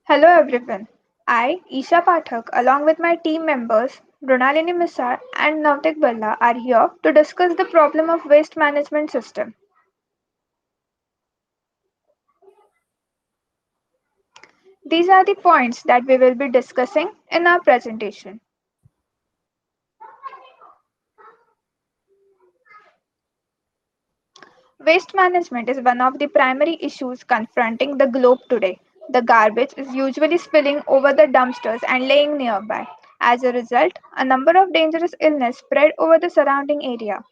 Hello everyone. I, Isha Pathak, along with my team members Brunalini Misar and Navtik Balla are here to discuss the problem of waste management system. These are the points that we will be discussing in our presentation. Waste management is one of the primary issues confronting the globe today. The garbage is usually spilling over the dumpsters and laying nearby. As a result, a number of dangerous illnesses spread over the surrounding area.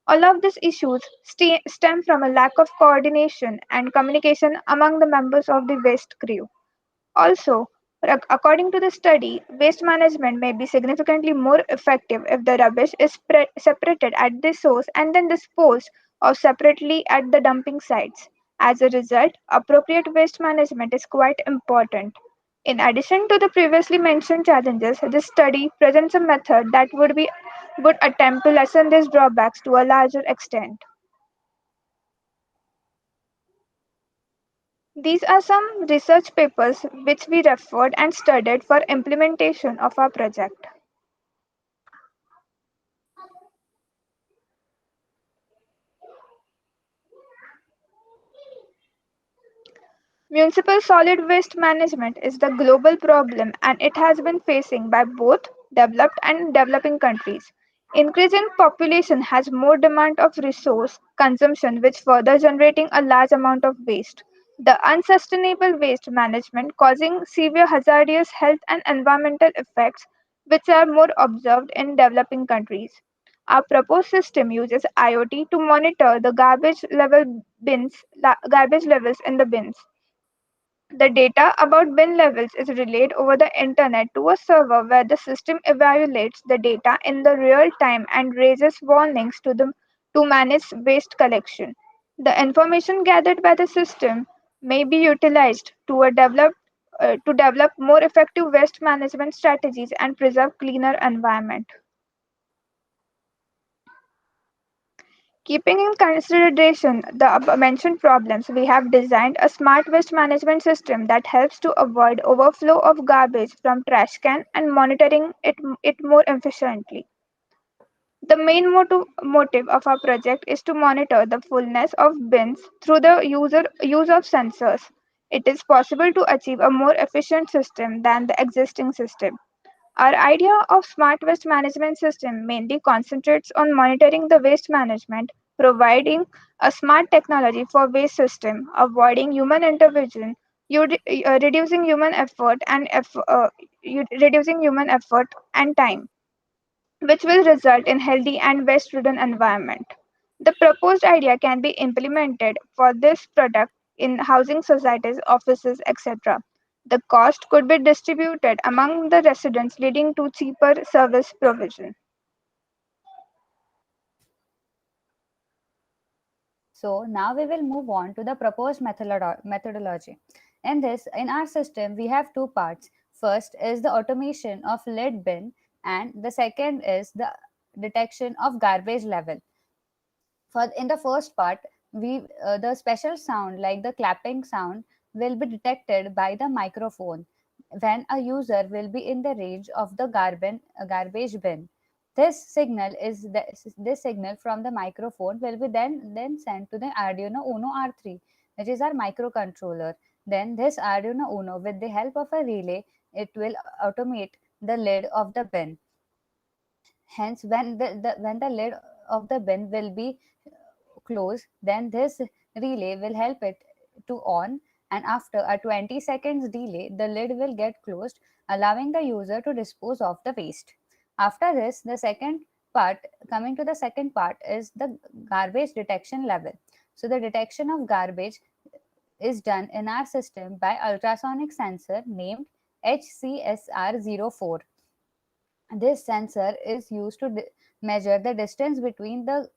All of these issues stem from a lack of coordination and communication among the members of the waste crew. Also, according to the study, waste management may be significantly more effective if the rubbish is separated at the source and then disposed of separately at the dumping sites. As a result, appropriate waste management is quite important. In addition to the previously mentioned challenges, this study presents a method that would attempt to lessen these drawbacks to a larger extent. These are some research papers which we referred and studied for implementation of our project. Municipal solid waste management is the global problem and it has been facing by both developed and developing countries. Increasing population has more demand of resource consumption which further generating a large amount of waste. The unsustainable waste management causing severe hazardous health and environmental effects which are more observed in developing countries. Our proposed system uses IoT to monitor the garbage levels in the bins. The data about bin levels is relayed over the internet to a server where the system evaluates the data in the real time and raises warnings to manage waste collection. The information gathered by the system may be utilized to develop more effective waste management strategies and preserve cleaner environment. Keeping in consideration the above-mentioned problems, we have designed a smart waste management system that helps to avoid overflow of garbage from trash can and monitoring it more efficiently. The main motive of our project is to monitor the fullness of bins through the use of sensors. It is possible to achieve a more efficient system than the existing system. Our idea of smart waste management system mainly concentrates on monitoring the waste management, providing a smart technology for waste system, avoiding human intervention, reducing human effort and time, which will result in healthy and waste-ridden environment. The proposed idea can be implemented for this product in housing societies, offices, etc. The cost could be distributed among the residents, leading to cheaper service provision. So now we will move on to the proposed methodology. In our system, we have two parts. First is the automation of lead bin, and the second is the detection of garbage level. For in the first part, we the special sound like the clapping sound will be detected by the microphone when a user will be in the range of the garbage bin. This signal from the microphone will be then sent to the Arduino Uno R3, which is our microcontroller. Then this Arduino Uno, with the help of a relay, it will automate the lid of the bin. Hence, when the lid of the bin will be closed, then this relay will help it to on, and after a 20 seconds delay, the lid will get closed, allowing the user to dispose of the waste. After this, coming to the second part is the garbage detection level. So the detection of garbage is done in our system by ultrasonic sensor named HCSR04. This sensor is used to measure the distance between the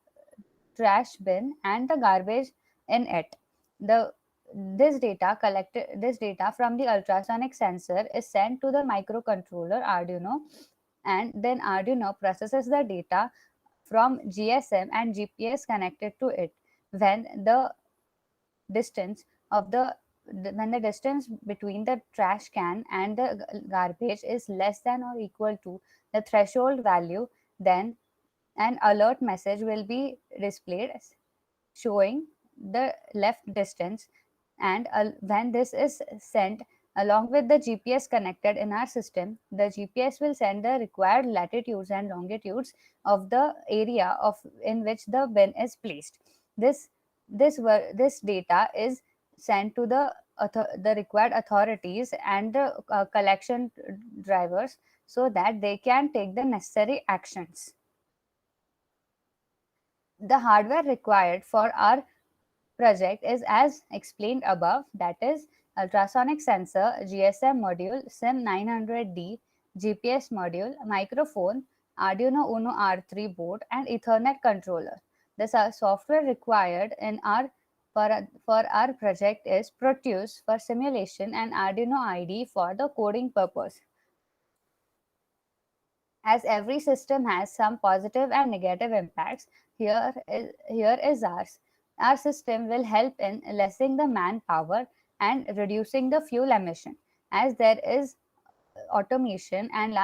trash bin and the garbage in it. The this data from the ultrasonic sensor is sent to the microcontroller Arduino, and then Arduino processes the data from GSM and GPS connected to it. When the distance of when the distance between the trash can and the garbage is less than or equal to the threshold value, then an alert message will be displayed showing the left distance. And when this is sent along with the GPS connected in our system, the GPS will send the required latitudes and longitudes of the area of in which the bin is placed. This this data is sent to the required authorities and the collection drivers so that they can take the necessary actions. The hardware required for our project is as explained above, that is ultrasonic sensor, GSM module, SIM 900D, GPS module, microphone, Arduino Uno R3 board, and Ethernet controller. The software required in our for our project is Proteus for simulation and Arduino IDE for the coding purpose. As every system has some positive and negative impacts, here is ours. Our system will help in lessening the manpower and reducing the fuel emission, as there is automation and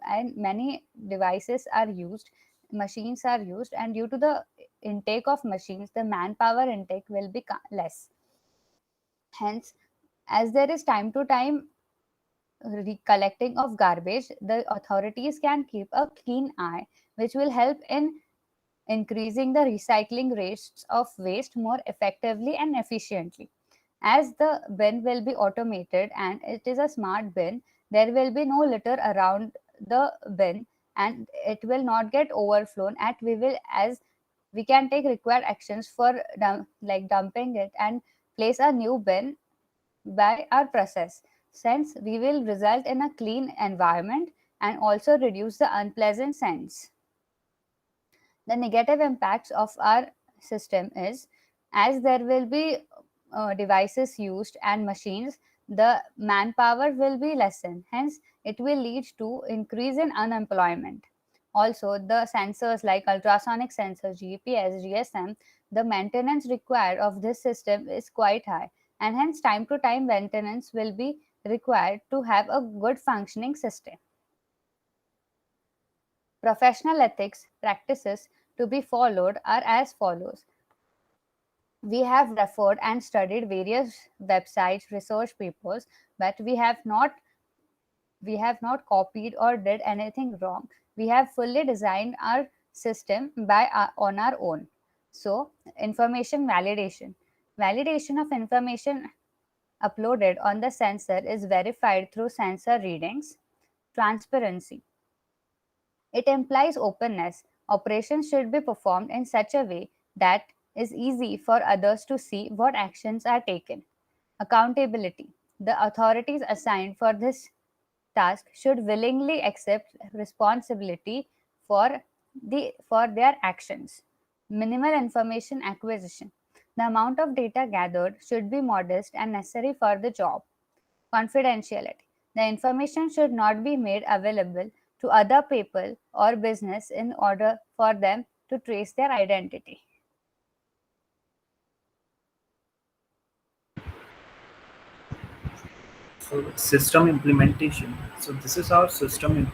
and many devices are used, machines are used, and due to the intake of machines, the manpower intake will be less. Hence, as there is time to time collecting of garbage, the authorities can keep a keen eye, which will help in increasing the recycling rates of waste more effectively and efficiently. As the bin will be automated and it is a smart bin, there will be no litter around the bin and it will not get overflown. At we will as we can take required actions for like dumping it and place a new bin by our process, since we will result in a clean environment and also reduce the unpleasant scents. The negative impacts of our system is, as there will be devices used and machines, the manpower will be lessened, hence it will lead to increase in unemployment. Also, the sensors like ultrasonic sensors, GPS, GSM, the maintenance required of this system is quite high, and hence time to time maintenance will be required to have a good functioning system. Professional ethics practices to be followed are as follows. We have referred and studied various websites, research papers, but we have not copied or did anything wrong. We have fully designed our system on our own. So, information validation. Validation of information uploaded on the sensor is verified through sensor readings. Transparency. It implies openness. Operations should be performed in such a way that is easy for others to see what actions are taken. Accountability. The authorities assigned for this task should willingly accept responsibility for for their actions. Minimal information acquisition. The amount of data gathered should be modest and necessary for the job. Confidentiality. The information should not be made available to other people or business in order for them to trace their identity. So system implementation. So this is our simulation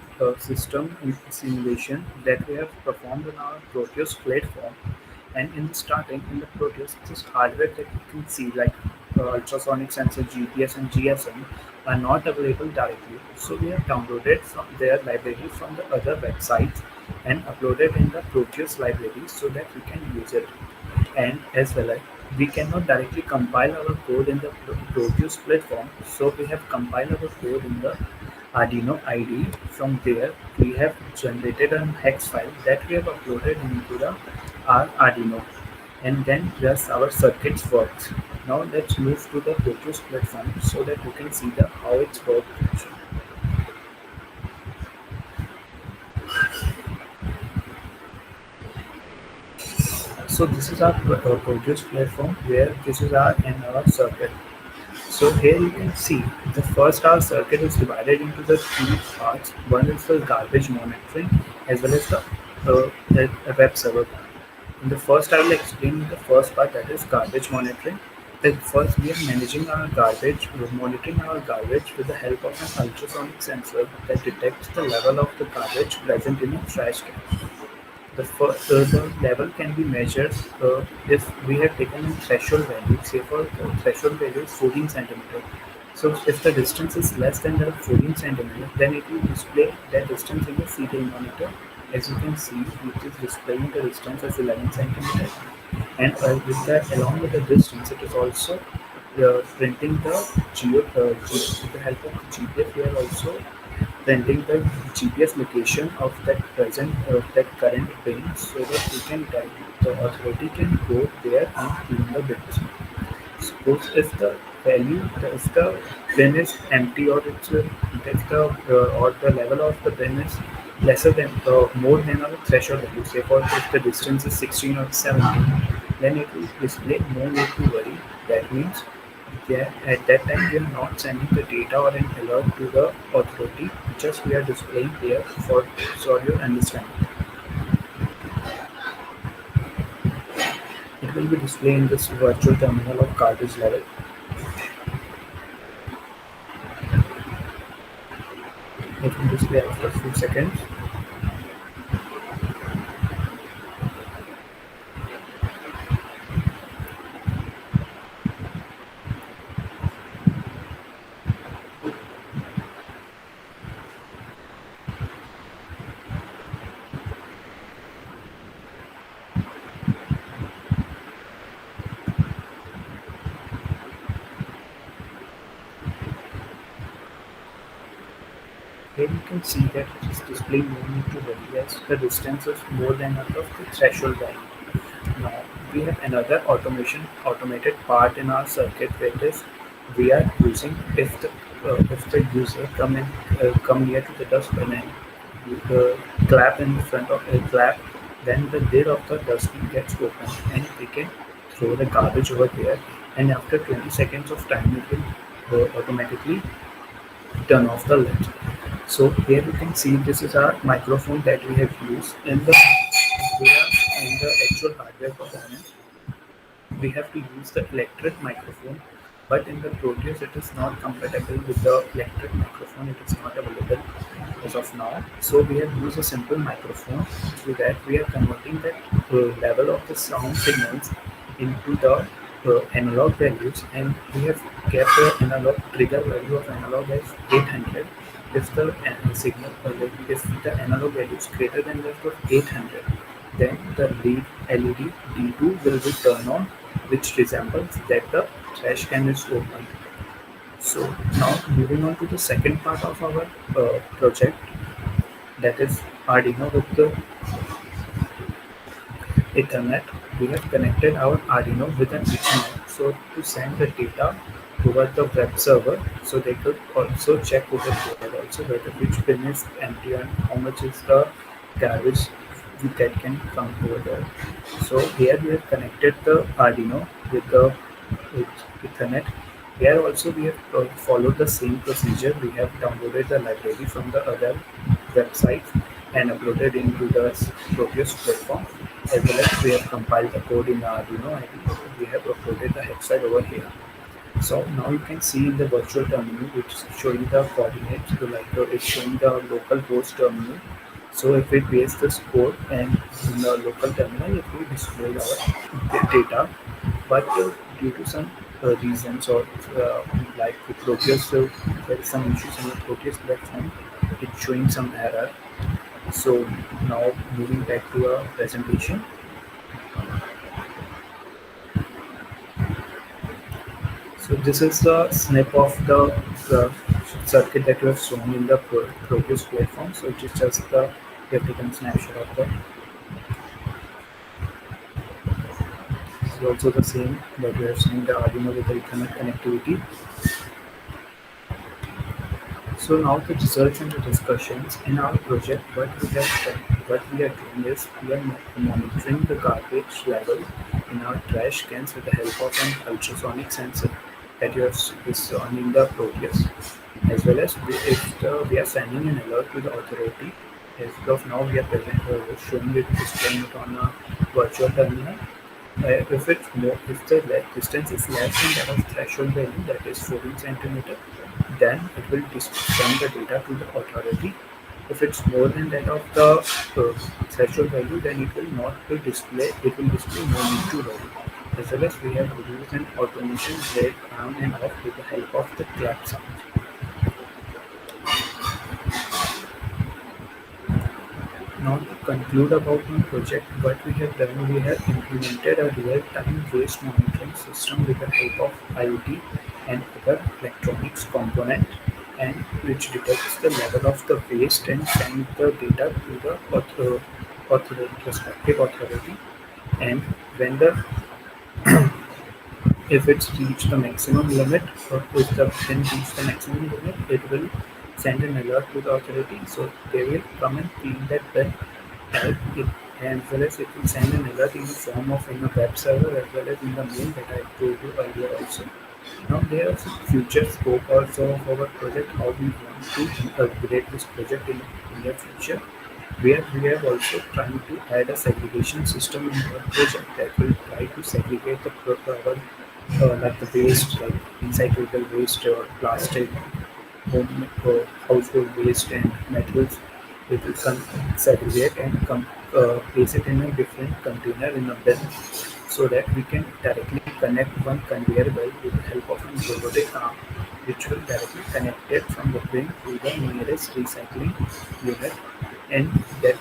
that we have performed on our Proteus platform. And in the starting, in the Proteus, this hardware that you can see like ultrasonic sensor, GPS, and GSM are not available directly. So we have downloaded from their library from the other websites and uploaded in the Proteus library so that we can use it. And as well as we cannot directly compile our code in the Proteus platform, so we have compiled our code in the Arduino IDE. From there, we have generated a hex file that we have uploaded into the our Arduino, and then thus our circuits works. Now let's move to the Proteus platform so that you can see the how it's works. So this is our Proteus platform where this is our circuit. So here you can see the first our circuit is divided into the three parts. One is the garbage monitoring as well as the web server part. In the first, I will explain the first part, that is garbage monitoring. First, we are managing our garbage, we're monitoring our garbage with the help of an ultrasonic sensor that detects the level of the garbage present in a trash can. The level can be measured if we have taken a threshold value. Say for the threshold value is 14 centimeter. So if the distance is less than the 14 centimeter, then it will display that distance in the serial monitor. As you can see, it is displaying the distance as 11 centimeter. And with that, along with the distance, it is also printing the with the help of the GPS. We are also printing the GPS location of that current bin so that we can the authority can go there and clean the bins. Suppose if the value if the bin is empty or if the level of the bin is lesser than more than our threshold value, say for if the distance is 16 or 17, then it will display no need to worry. That means at that time we are not sending the data or an alert to the authority, just we are displaying here for your understanding. It will be displayed in this virtual terminal of garbage level. It will display after a few seconds. Here you can see that it is displaying no need to worry as the distance is more than out of the threshold value. Now we have another automated part in our circuit where this we are using if the user come near to the dustbin and clap in front of a clap, then the lid of the dustbin gets open and we can throw the garbage over there, and after 20 seconds of time it will automatically turn off the lid. So here you can see this is our microphone that we have used in the actual hardware performance. We have to use the electric microphone, but in the Proteus it is not compatible with the electric microphone. It is not available as of now. So we have used a simple microphone. Through that we are converting that level of the sound signals into the analog values, and we have kept the analog trigger value of analog as 800. If the if the analog value is greater than that of 800, then the lead LED D2 will be turned on, which resembles that the trash can is open. So now moving on to the second part of our project, that is Arduino with the Ethernet. We have connected our Arduino with an Ethernet so to send the data over the web server, so they could also check over there also whether which bin is empty and how much is the garbage that can come over there. So here we have connected the Arduino with Ethernet. Here also we have followed the same procedure. We have downloaded the library from the other website and uploaded into the Proteus platform, as well as we have compiled the code in Arduino and we have uploaded the hex file over here. So now you can see in the virtual terminal which is showing the coordinates, it's showing the local host terminal. So if we paste this code and in the local terminal it will display our data, but due to some reasons or like the Proteus, there is some issues in the Proteus platform, it's showing some error. So now moving back to our presentation. So this is the snip of the circuit that you have shown in the Proteus platform. So it is just the we have taken snapshot of that. This is also the same that we have seen the Arduino with the Ethernet connectivity. So now the results and the discussions in our project. What we are doing is we are monitoring the garbage level in our trash cans with the help of an ultrasonic sensor that you have on in the Proteus, as well as we are sending an alert to the authority. As of now, we are showing it, displaying it on a virtual terminal. If the distance is less than that of threshold value, that is 14 centimeter, then it will send the data to the authority. If it's more than that of the threshold value, then it will not be display. It will display no need to value. As well as we have used an automation break on and off with the help of the clap sound. Now to conclude about my project, what we have done, we have implemented a real-time waste monitoring system with the help of IoT and other electronics component, and which detects the level of the waste and send the data to the respective authority. And when the if it's reached the maximum limit, or if the bin reached the maximum limit, it will send an alert to the authority. So they will come and clean that bin, and as well as it will send an alert in the form of in a web server as well as in the mail that I told you earlier also. Now there are some future scope also of our project, how we want to upgrade this project in the near future, where we are also trying to add a segregation system in our project that will try to segregate the our like the waste, like recyclable waste or plastic, home household waste and metals. We will segregate and place it in a different container in a bin, so that we can directly connect one conveyor belt with the help of a robotic arm, which will directly connect it from the bin to the nearest recycling unit, and that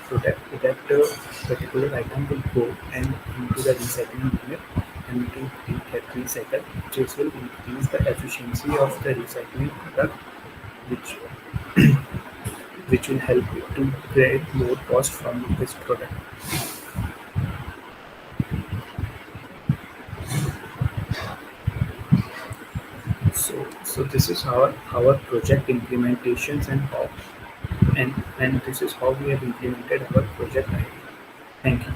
particular item will go and into the recycling unit and to get recycled, which will increase the efficiency of the recycling product, which which will help you to create more cost from this product. So this is our project implementations and how, and this is how we have implemented our project idea. Thank you.